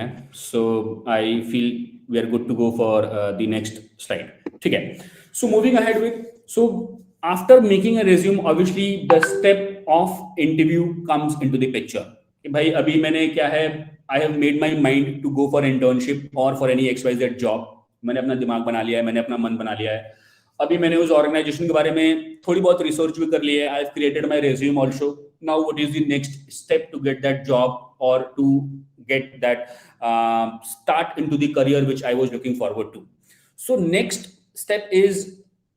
हैं, so I feel we are good to go for the next slide. ठीक है, so moving ahead with, so after making a resume, obviously the step of interview comes into the picture. कि भाई अभी मैंने क्या है, I have made my mind to go for internship or for any XYZ job. मैंने अपना दिमाग बना लिया है, मैंने अपना मन बना लिया है. अभी मैंने उस ऑर्गेनाइजेशन के बारे में थोड़ी बहुत रिसर्च भी कर ली है. I have created my resume also. Now what is the next step to get that job और to get that start into the career which I was looking forward to. So next step is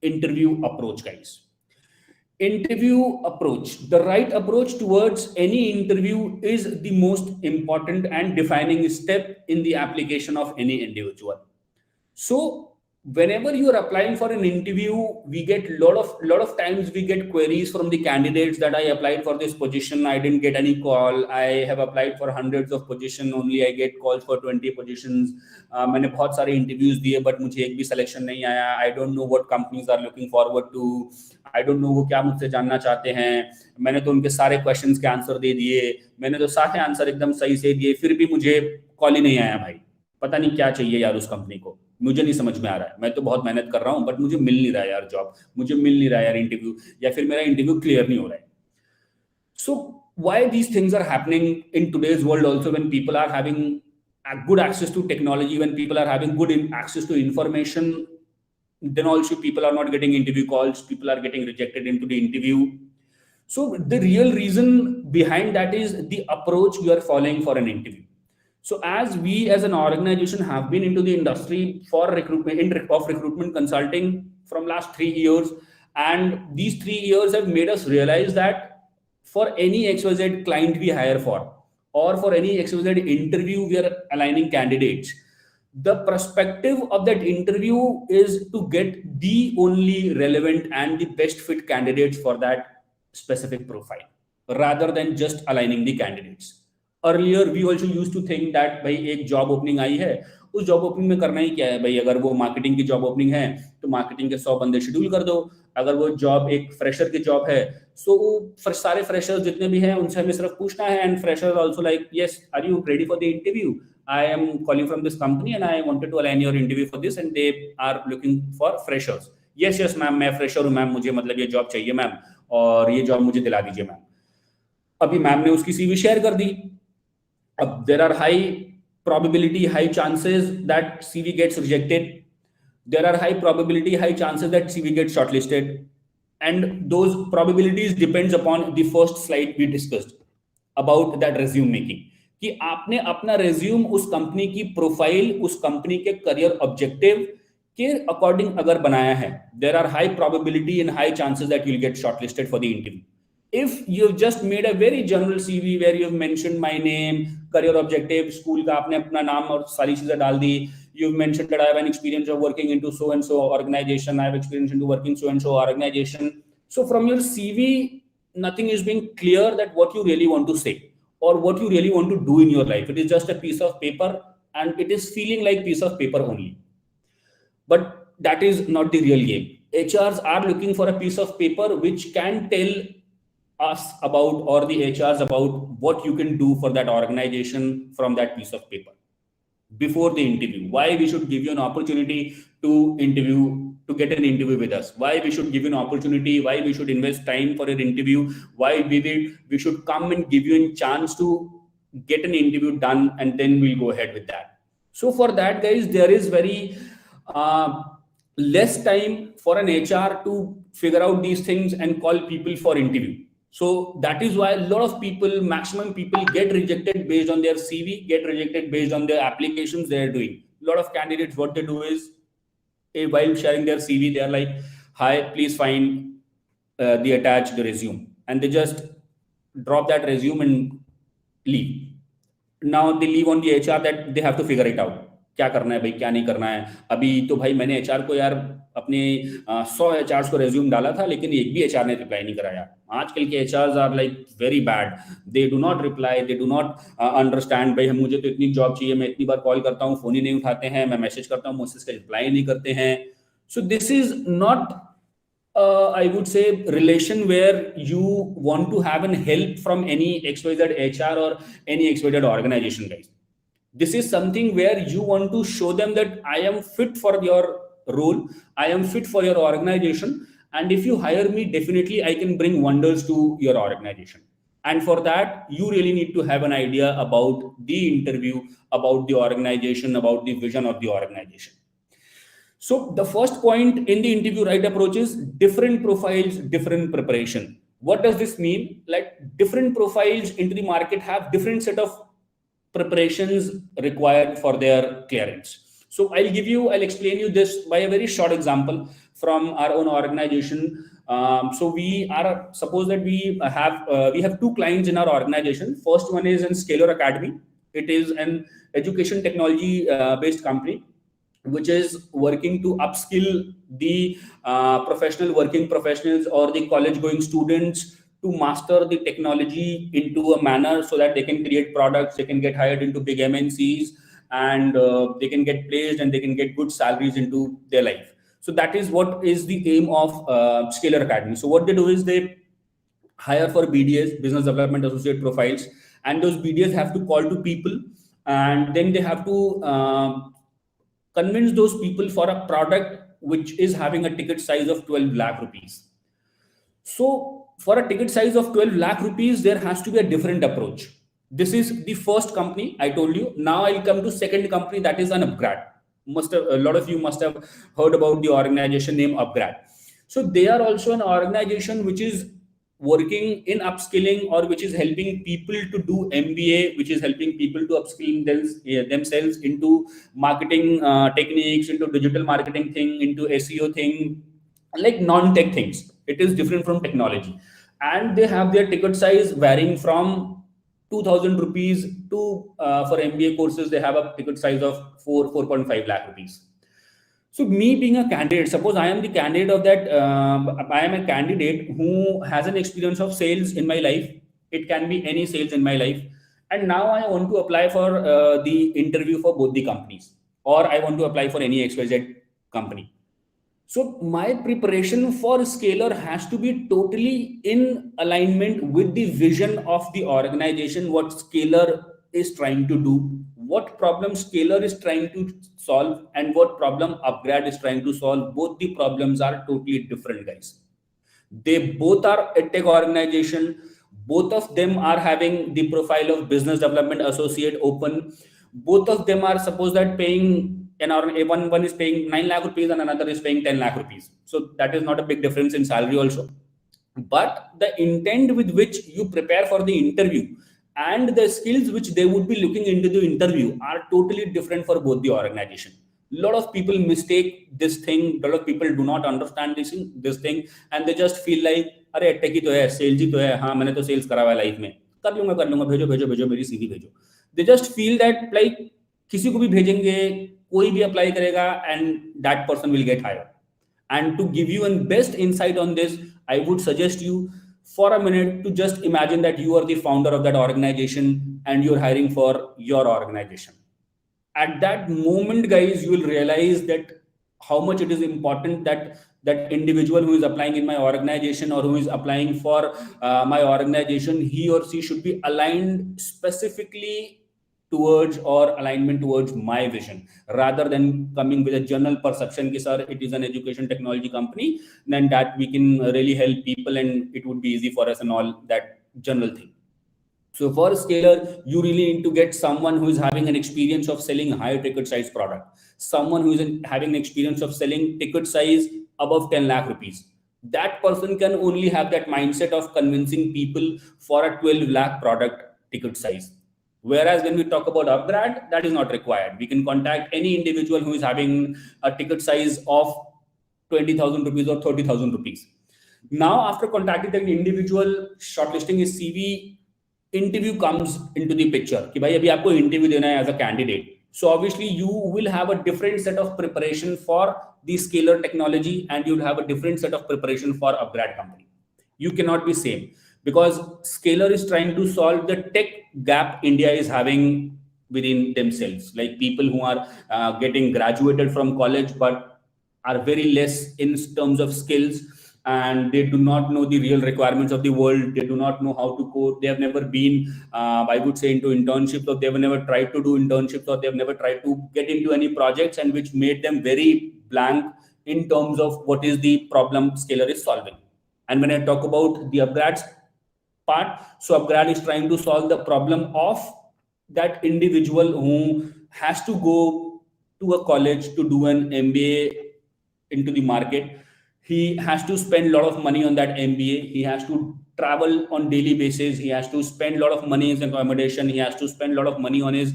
interview approach, guys. Interview approach, the right approach towards any interview is the most important and defining step in the application of any individual. So whenever you are applying for an interview, we get lot of times we get queries from the candidates that I applied for this position, I didn't get any call. I have applied for hundreds of position, only I get calls for 20 positions. मैंने बहुत सारे interviews दिए but मुझे एक भी selection नहीं आया. I don't know what companies are looking forward to. I don't know वो क्या मुझसे जानना चाहते हैं. मैंने तो उनके सारे questions के आंसर दे दिए, मैंने तो सारे आंसर एकदम सही से दिए, फिर भी मुझे कॉल ही नहीं आया. भाई पता नहीं क्या चाहिए यार उस कंपनी को, मुझे नहीं समझ में आ रहा है. मैं तो बहुत मेहनत कर रहा हूं बट मुझे मिल नहीं रहा है यार जॉब, मुझे मिल नहीं रहा है यार इंटरव्यू, या फिर मेरा इंटरव्यू क्लियर नहीं हो रहा है. So why these things are happening in today's world also, when people are having good access to technology, when people are having good access to information, then also people are not getting interview calls, people are getting rejected into the interview. So the real reason behind that is the approach you are following for an interview. So as we as an organization have been into the industry for recruitment consulting from last 3 years, and these 3 years have made us realize that for any XYZ client we hire for, or for any XYZ interview we are aligning candidates, the perspective of that interview is to get the only relevant and the best fit candidates for that specific profile, rather than just aligning the candidates. Earlier we also used to think that भाई एक job opening आई है, उस job opening में करना ही क्या है भाई, अगर वो मार्केटिंग की जॉब ओपनिंग है तो मार्केटिंग के 100 बंदे शेड्यूल कर दो. अगर वो जॉब एक फ्रेशर की जॉब है, सो सारे फ्रेशर्स जितने भी हैं उनसे हमें सिर्फ पूछना है, and freshers also like, yes are you ready for the interview, I am calling from this company and I wanted to align your interview for this, and they are looking for freshers. Yes yes ma'am, मैं fresher हूं ma'am, मुझे मतलब ये job चाहिए ma'am, और ये job मुझे दिला दीजिए मैम. अभी मैम ने उसकी सीवी शेयर कर दी. There are high probability, high chances that CV gets rejected. There are high probability, high chances that CV gets shortlisted. And those probabilities depends upon the first slide we discussed about that resume making. कि आपने अपना resume उस company की profile, उस company के career objective के according अगर बनाया है, there are high probability and high chances that you'll get shortlisted for the interview. If you've just made a very general CV where you've mentioned my name, career objective, school का आपने अपना नाम और सारी चीजें डाल दी, you've mentioned that I have an experience of working into so and so organization, I have experience into working so and so organization. So from your CV, nothing is being clear that what you really want to say or what you really want to do in your life. It is just a piece of paper, and it is feeling like piece of paper only. But that is not the real game. HRs are looking for a piece of paper which can tell us about, or the HRs about, what you can do for that organization from that piece of paper before the interview. Why we should give you an opportunity to interview, to get an interview with us. Why we should give you an opportunity, why we should invest time for an interview, why we should come and give you a chance to get an interview done, and then we'll go ahead with that. So for that, guys, there is very less time for an HR to figure out these things and call people for interview. So that is why a lot of people, maximum people, get rejected based on their CV, get rejected based on their applications they are doing. A lot of candidates, what they do is, while sharing their CV, they are like, hi, please find the attached resume. And they just drop that resume and leave. Now they leave on the HR that they have to figure it out. क्या करना है भाई, क्या नहीं करना है. अभी तो भाई मैंने HR को यार अपने 100 HRs को रेज्यूम डाला था, लेकिन एक भी HR ने रिप्लाई नहीं कराया. आजकल के HRs are like very bad. They do not reply, they do not understand. भाई मुझे तो इतनी जॉब चाहिए, मैं इतनी बार कॉल करता हूँ, फोन ही नहीं उठाते हैं, मैं मैसेज करता हूँ, मुझसे इसका रिप्लाई नहीं करते हैं. So this is not I would say relation where you want to have an help from any XYZ HR or any XYZ organization, guys. This is something where you want to show them that I am fit for your role, I am fit for your organization, and if you hire me, definitely I can bring wonders to your organization. And for that, you really need to have an idea about the interview, about the organization, about the vision of the organization. So the first point in the interview right approach is different profiles, different preparation. What does this mean? Like different profiles into the market have different set of preparations required for their clearance. So I'll explain you this by a very short example from our own organization. So suppose that we have two clients in our organization. First one is in Scalar Academy. It is an education technology based company which is working to upskill the professional working professionals or the college going students to master the technology into a manner so that they can create products, they can get hired into big MNCs, and they can get placed and they can get good salaries into their life. So that is what is the aim of Scalar Academy. So what they do is they hire for BDS, business development associate profiles, and those BDS have to call to people, and then they have to convince those people for a product which is having a ticket size of 12 lakh rupees. So for a ticket size of 12 lakh rupees, there has to be a different approach. This is the first company I told you. Now I'll come to second company, that is an upgrade. A lot of you must have heard about the organization name Upgrad. So they are also an organization which is working in upskilling, or which is helping people to do MBA, which is helping people to upskill themselves into marketing techniques, into digital marketing thing, into SEO thing, like non-tech things. It is different from technology, and they have their ticket size varying from 2000 rupees to for MBA courses they have a ticket size of 4.5 lakh rupees. So me being a candidate, suppose I am the candidate of that, I am a candidate who has an experience of sales in my life. It can be any sales in my life. And now I want to apply for the interview for both the companies, or I want to apply for any XYZ company. So my preparation for Scalar has to be totally in alignment with the vision of the organization, what Scalar is trying to do, what problem Scalar is trying to solve, and what problem Upgrade is trying to solve. Both the problems are totally different, guys. They both are a tech organization. Both of them are having the profile of business development associate open. Both of them are supposed that paying one is paying 9 lakh rupees and another is paying 10 lakh rupees. So that is not a big difference in salary also. But the intent with which you prepare for the interview and the skills which they would be looking into the interview are totally different for both the organization. A lot of people mistake this thing. A lot of people do not understand this thing, and they just feel like, अरे take ही तो है, sales ही तो है, हाँ मैंने तो sales करा हुआ है लाइफ में, कर लूंगा, भेजो भेजो भेजो मेरी सीवी भेजो. They just feel that like किसी को भी भेजेंगे, कोई भी अप्लाई करेगा, and that person will get hired. And to give you a best insight on this, I would suggest you for a minute to just imagine that you are the founder of that organization and you're hiring for your organization. At that moment, guys, you will realize that how much it is important that that individual who is applying in my organization or who is applying for my organization, he or she should be aligned specifically towards or alignment towards my vision, rather than coming with a general perception ki sir it is an education technology company, then that we can really help people and it would be easy for us and all that general thing. So for Scalar, you really need to get someone who is having an experience of selling high ticket size product, someone who is having an experience of selling ticket size above 10 lakh rupees. That person can only have that mindset of convincing people for a 12 lakh product ticket size. Whereas when we talk about Upgrade, that is not required. We can contact any individual who is having a ticket size of 20,000 rupees or 30,000 rupees. Now, after contacting the individual, shortlisting his CV, interview comes into the picture. कि भाई अभी आपको interview देना है as a candidate. So obviously you will have a different set of preparation for the Scalar technology, and you'll have a different set of preparation for Upgrade company. You cannot be same, because Scalar is trying to solve the tech gap India is having within themselves, like people who are getting graduated from college but are very less in terms of skills, and they do not know the real requirements of the world. They do not know how to code. They have never been, I would say, into internships, or they've never tried to do internships, or they've never tried to get into any projects, and which made them very blank in terms of what is the problem scaler is solving. And when I talk about the upgrades part, so upgrade is trying to solve the problem of that individual who has to go to a college to do an MBA into the market. He has to spend a lot of money on that MBA. He has to travel on daily basis. He has to spend a lot of money in accommodation. He has to spend a lot of money on his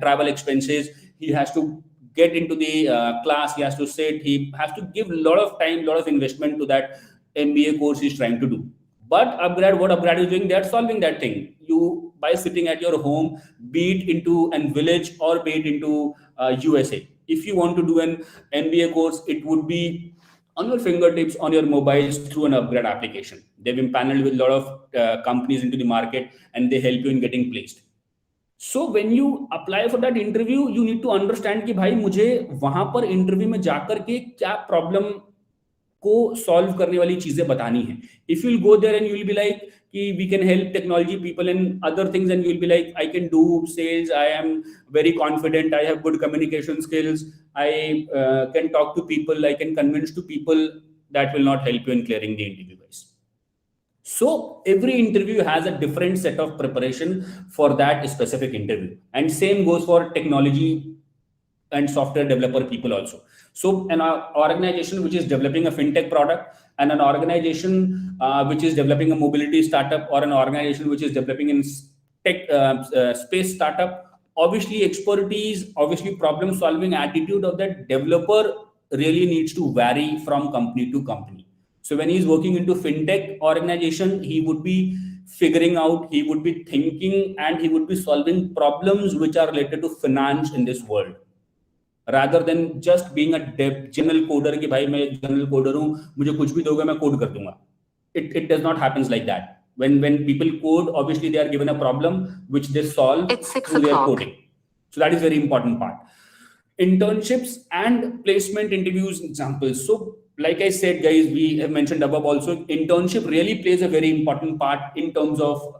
travel expenses. He has to get into the class. He has to sit. He has to give a lot of time, a lot of investment to that MBA course he's trying to do. But upgrade, what upgrade is doing, they're solving that thing. You, by sitting at your home, be it into an village or be it into USA. If you want to do an MBA course, it would be on your fingertips, on your mobiles through an upgrade application. They've been paneled with a lot of companies into the market, and they help you in getting placed. So when you apply for that interview, you need to understand कि भाई मुझे वहां पर interview में जाकर के क्या problem को सॉल्व करने वाली चीजें बतानी है. If you'll go there and you will be like कि we can help technology people and other things, and you will be like, I can do sales, I am very confident, I have good communication skills, I can talk to people, I can convince to people, that will not help you in clearing the interview, guys. So every interview has a different set of preparation for that specific interview, and same goes for technology and software developer people also. So an organization which is developing a fintech product, and an organization which is developing a mobility startup, or an organization which is developing in tech space startup, obviously expertise, obviously problem solving attitude of that developer really needs to vary from company to company. So when he's working into fintech organization, he would be figuring out, he would be thinking, and he would be solving problems which are related to finance in this world, rather than just being a general coder कि भाई मैं general coder हूँ, मुझे कुछ भी दोगे मैं code कर दूंगा. It does not happens like that. When people code, obviously they are given a problem which they solve through their coding. So that is very important part. Internships and placement interviews examples. So like I said, guys, we have mentioned above also, internship really plays a very important part in terms of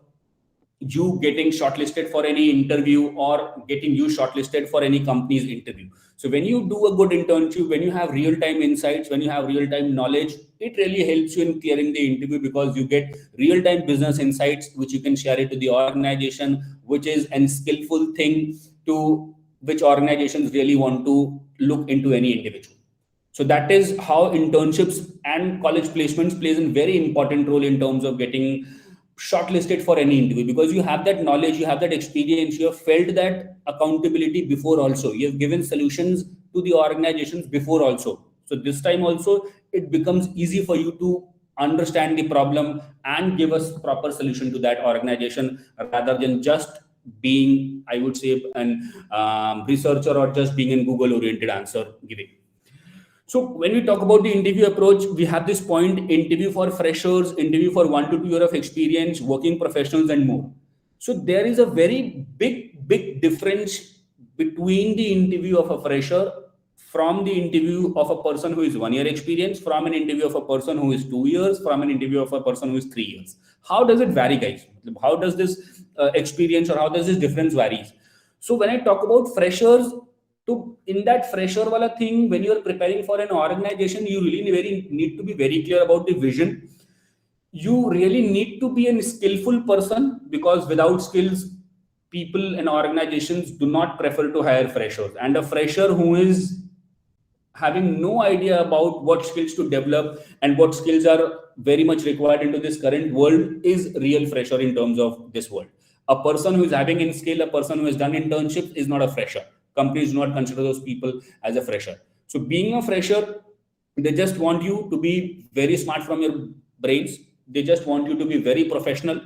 you getting shortlisted for any interview, or getting you shortlisted for any company's interview. So when you do a good internship, when you have real-time insights, when you have real-time knowledge, it really helps you in clearing the interview, because you get real-time business insights which you can share it to the organization, which is a skillful thing to which organizations really want to look into any individual. So that is how internships and college placements plays a very important role in terms of getting shortlisted for any interview, because you have that knowledge, you have that experience, you have felt that accountability before also, you have given solutions to the organizations before also. So this time also it becomes easy for you to understand the problem and give us proper solution to that organization, rather than just being, I would say, an researcher, or just being a Google oriented answer giving. So when we talk about the interview approach, we have this point: interview for freshers, interview for 1 to 2 years of experience, working professionals, and more. So there is a very big difference between the interview of a fresher, from the interview of a person who is 1 year experience, from an interview of a person who is 2 years, from an interview of a person who is 3 years. How does it vary, guys? How does this experience, or how does this difference varies? So when I talk about freshers, so in that fresher wala thing, when you are preparing for an organization, you really need to be very clear about the vision. You really need to be a skillful person, because without skills, people and organizations do not prefer to hire freshers. And a fresher who is having no idea about what skills to develop and what skills are very much required into this current world is real fresher in terms of this world. A person who is having in skill, a person who has done internships is not a fresher. Companies do not consider those people as a fresher. So being a fresher, they just want you to be very smart from your brains. They just want you to be very professional.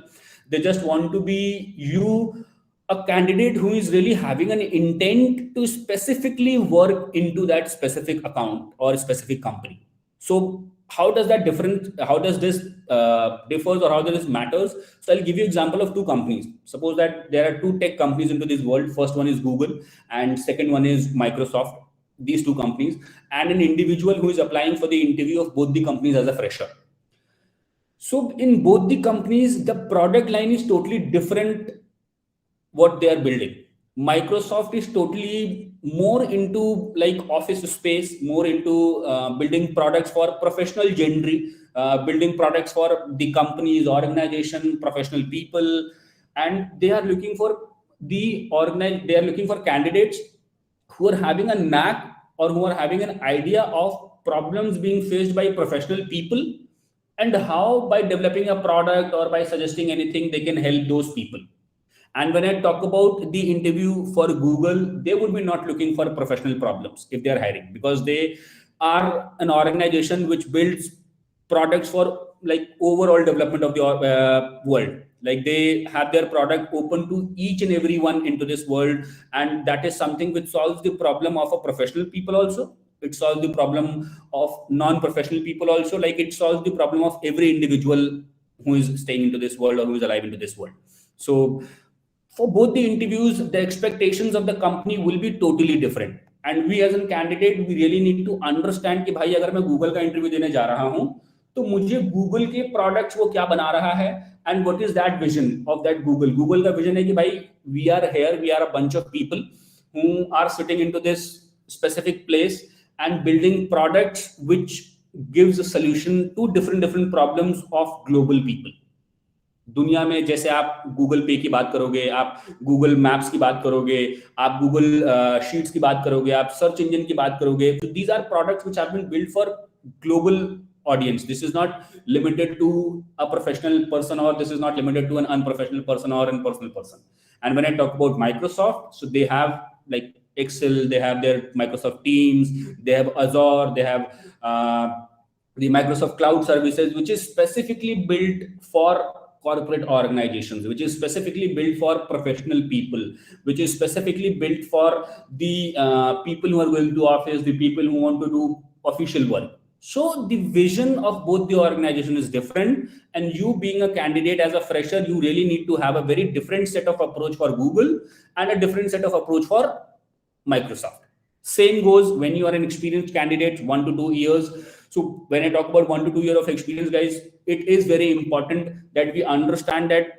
They just want to be a candidate who is really having an intent to specifically work into that specific account or a specific company. So how does that how does this differs, or how does this matters? So I'll give you example of two companies. Suppose that there are two tech companies into this world. First one is Google, and second one is Microsoft. these two companies, and an individual who is applying for the interview of both the companies as a fresher. So in both the companies, the product line is totally different what they are building. Microsoft is totally more into like office space, more into building products for professional genre, building products for the companies, organization, professional people, and they are looking for they are looking for candidates who are having a knack or who are having an idea of problems being faced by professional people, and how by developing a product or by suggesting anything they can help those people. And when I talk about the interview for Google, they would be not looking for professional problems if they are hiring, because they are an organization which builds products for like overall development of the world. Like they have their product open to each and everyone into this world, and that is something which solves the problem of a professional people also. It solves the problem of non-professional people also. Like it solves the problem of every individual who is staying into this world or who is alive into this world. So for both the interviews, the expectations of the company will be totally different. And we as a candidate, we really need to understand कि भाई अगर मैं Google का interview देने जा रहा हूं तो मुझे गूगल के प्रोडक्ट्स वो क्या बना रहा है, and what is that vision of that Google. Google का विजन है कि भाई we are a bunch of people who are sitting into this specific place and building products which gives a solution to different problems of global people. दुनिया में जैसे आप Google पे की बात करोगे, आप गूगल मैप्स की बात करोगे, आप गूगल शीट्स की बात करोगे, आप सर्च इंजन की बात करोगे, तो these are products which have been built for global audience. This is not limited to a professional person, or this is not limited to an unprofessional person or an personal person. And when I talk about Microsoft, so they have like Excel, they have their Microsoft Teams, they have Azure, they have the Microsoft Cloud Services, which is specifically built for corporate organizations, which is specifically built for professional people, which is specifically built for the people who are going to office, the people who want to do official work. So the vision of both the organization is different, and you being a candidate as a fresher, you really need to have a very different set of approach for Google and a different set of approach for Microsoft. Same goes when you are an experienced candidate, 1 to 2 years. So when I talk about 1 to 2 years of experience, guys, it is very important that we understand that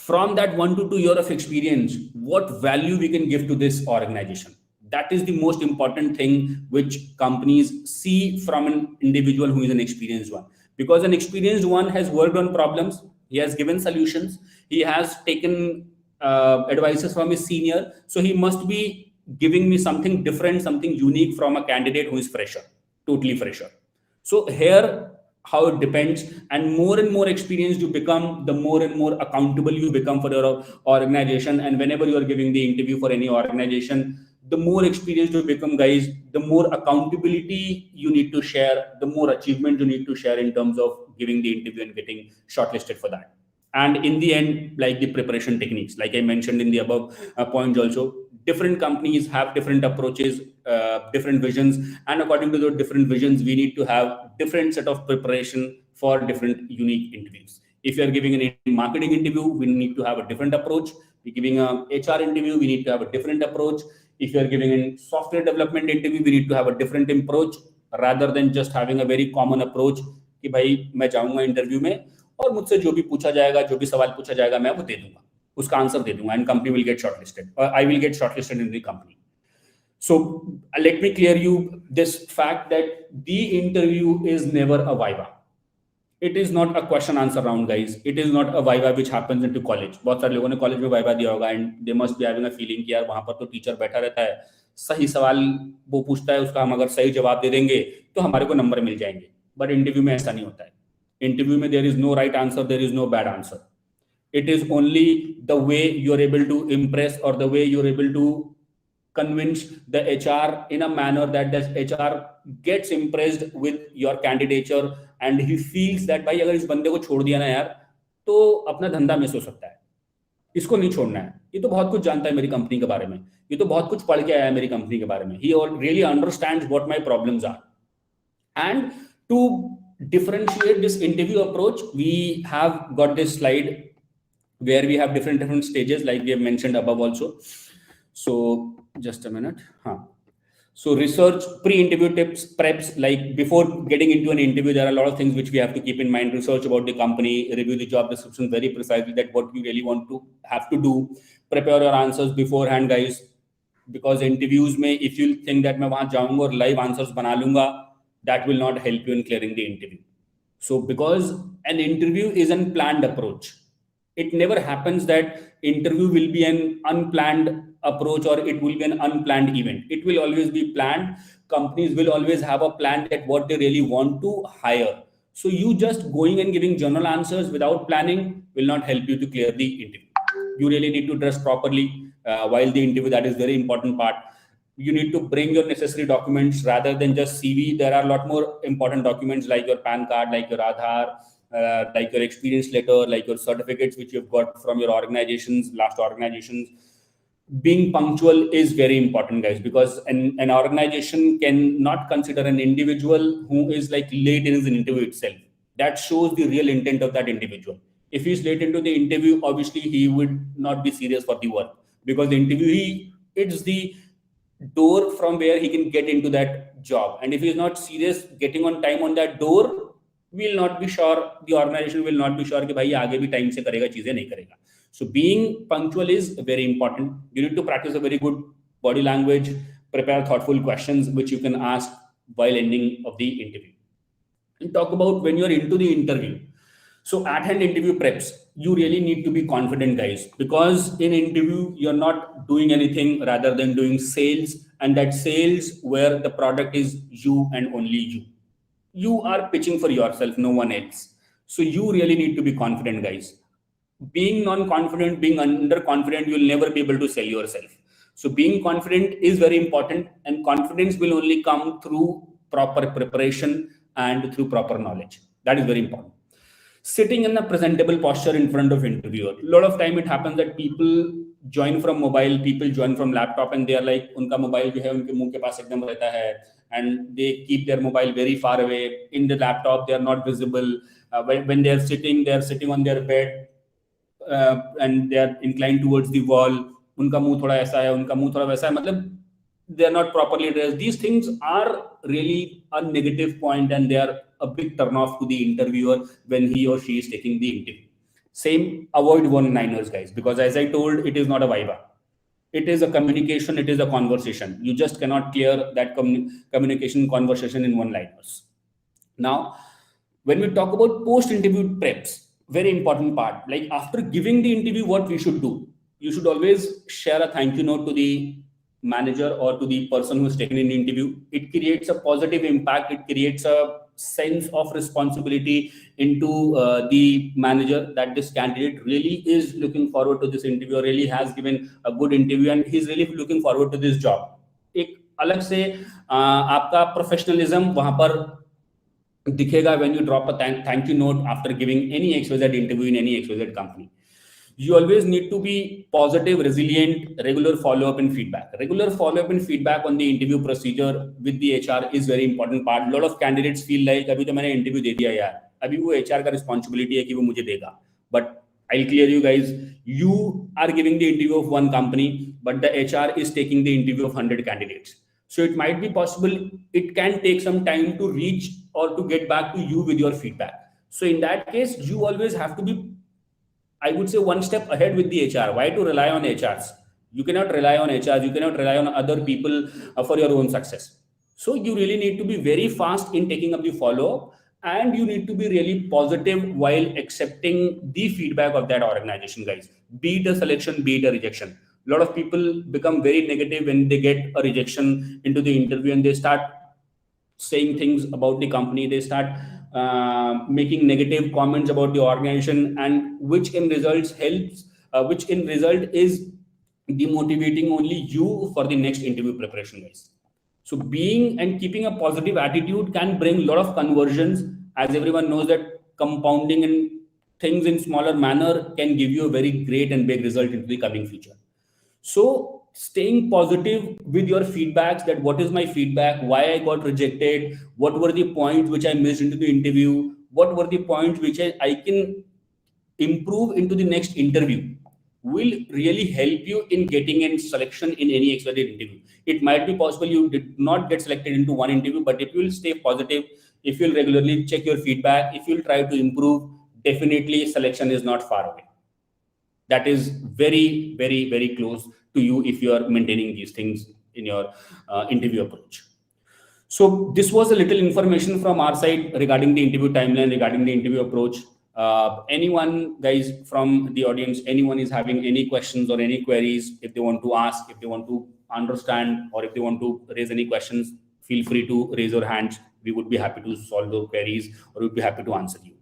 from that 1 to 2 years of experience, what value we can give to this organization. That is the most important thing which companies see from an individual who is an experienced one. Because an experienced one has worked on problems, he has given solutions, he has taken advices from his senior. So he must be giving me something different, something unique from a candidate who is fresher, totally fresher. So here, how it depends, and more experienced you become, the more and more accountable you become for your organization. And whenever you are giving the interview for any organization, the more experienced you become, guys, the more accountability you need to share, the more achievement you need to share in terms of giving the interview and getting shortlisted for that. And in the end, like the preparation techniques, like I mentioned in the above points also, different companies have different approaches, different visions, and according to those different visions, we need to have different set of preparation for different unique interviews. If you are giving a marketing interview, we need to have a different approach. If you're giving a HR interview, we need to have a different approach. If you are giving a software development interview, we need to have a different approach, rather than just having a very common approach कि भाई मैं जाऊंगा interview में और मुझसे जो भी पूछा जाएगा, जो भी सवाल पूछा जाएगा, मैं वो दे दूंगा, उसका आंसर दे दूंगा, and company will get shortlisted, or I will get shortlisted in the company. So let me clear you this fact that the interview is never a viva. It is not a question answer round, guys. It is not a viva which happens into college. बहुत सारे लोगों ने college में viva दिया होगा, and they must be having a feeling कि यार वहां पर तो टीचर बैठा रहता है, सही सवाल वो पूछता है, उसका हम अगर सही जवाब दे देंगे तो हमारे को नंबर मिल जाएंगे. बट इंटरव्यू में ऐसा नहीं होता है. इंटरव्यू में there is no right answer, there is no bad answer. It is only the way you are able to impress, or the way you are able to convince the HR in a manner that the HR gets impressed with your candidature, and he feels that भाई अगर इस बंदे को छोड़ दिया ना यार तो अपना धंधा मिस हो सकता है, इसको नहीं छोड़ना है, ये तो बहुत कुछ जानता है मेरी कंपनी के बारे में, ये तो बहुत कुछ पढ़ के आया है मेरी कंपनी के बारे में, he really understands what my problems are. And to differentiate this interview approach, we have got this slide where we have different stages, like we have mentioned above also. So just a minute. So research, pre-interview tips, preps, like before getting into an interview, there are a lot of things which we have to keep in mind. Research about the company, review the job description very precisely, that what you really want to have to do. Prepare your answers beforehand, guys. Because interviews में, if you think that मैं वहां जाऊंगा और live answers बना लूंगा, that will not help you in clearing the interview. So because an interview is an unplanned approach, it never happens that interview will be an unplanned approach or it will be an unplanned event. It will always be planned. Companies will always have a plan that what they really want to hire. So you just going and giving general answers without planning will not help you to clear the interview. You really need to dress properly while the interview. That is very important part. You need to bring your necessary documents rather than just CV. There are a lot more important documents like your PAN card, like your Aadhaar, like your experience letter, like your certificates which you've got from your organizations, last organizations. Being punctual is very important, guys, because an organization cannot consider an individual who is like late in his interview itself. That shows the real intent of that individual. If he's late into the interview, obviously he would not be serious for the work, because the interview, it's the door from where he can get into that job. And if he's not serious getting on time on that door, will not be sure, the organization will not be sure कि भाई ये आगे भी time से करेगा, चीजें नहीं करेगा. So being punctual is very important. You need to practice a very good body language, prepare thoughtful questions which you can ask while ending of the interview. And talk about when you're into the interview. So at hand interview preps, you really need to be confident, guys, because in interview, you're not doing anything rather than doing sales, and that sales where the product is you and only you. You are pitching for yourself, no one else. So you really need to be confident, guys. Being non-confident, being underconfident, you'll never be able to sell yourself. So being confident is very important, and confidence will only come through proper preparation and through proper knowledge. That is very important. Sitting in a presentable posture in front of interviewer. A lot of time it happens that people join from mobile, people join from laptop, and they are like, उनका mobile जो है उनके मुंह के पास एकदम रहता है, and they keep their mobile very far away. In the laptop, they are not visible. When they are sitting on their bed, and they are inclined towards the wall. उनका मुंह थोड़ा ऐसा है, उनका मुंह थोड़ा वैसा है, मतलब they are not properly dressed. These things are really a negative point, and they are a big turn off to the interviewer when he or she is taking the interview. Same, avoid one-liners, guys, because as I told, it is not a viva. It is a communication, it is a conversation. You just cannot clear that communication conversation in one-liners. Now, when we talk about post-interview preps, very important part, like after giving the interview, what we should do, you should always share a thank you note to the manager or to the person who is taken in the interview. It creates a positive impact. It creates a sense of responsibility into the manager that this candidate really is looking forward to this interview, or really has given a good interview, and he's really looking forward to this job. एक अलग से आपका professionalism वहां पर दिखेगा when you drop a thank you note after giving any XYZ interview in any XYZ company. You always need to be positive, resilient, regular follow-up and feedback. Regular follow-up and feedback on the interview procedure with the HR is very important part. A lot of candidates feel like अभी तो मैंने interview दे दिया यार, अभी वो HR का responsibility है कि वो मुझे देगा. But I'll clear you guys. You are giving the interview of one company, but the HR is taking the interview of 100 candidates. So it might be possible, it can take some time to reach or to get back to you with your feedback. So in that case, you always have to be, I would say, one step ahead with the HR. Why to rely on HRs? You cannot rely on HRs. You cannot rely on other people for your own success. So you really need to be very fast in taking up the follow-up, and you need to be really positive while accepting the feedback of that organization, guys. Be it a selection, be it a rejection. A lot of people become very negative when they get a rejection into the interview, and they start saying things about the company. They start making negative comments about the organization, and which in results helps, which in result is demotivating only you for the next interview preparation, guys. So being and keeping a positive attitude can bring a lot of conversions, as everyone knows that compounding and things in smaller manner can give you a very great and big result into the coming future. So staying positive with your feedbacks, that what is my feedback, why I got rejected, what were the points which I missed into the interview, what were the points which I can improve into the next interview. will really help you in getting in selection in any expected interview. It might be possible you did not get selected into one interview, but if you will stay positive, if you'll regularly check your feedback, if you'll try to improve, definitely selection is not far away. That is very, very, very close to you if you are maintaining these things in your interview approach. So this was a little information from our side regarding the interview timeline, regarding the interview approach. Anyone, guys, from the audience, anyone is having any questions or any queries, if they want to ask, if they want to understand, or if they want to raise any questions, feel free to raise your hands. We would be happy to solve those queries, or we'd be happy to answer you.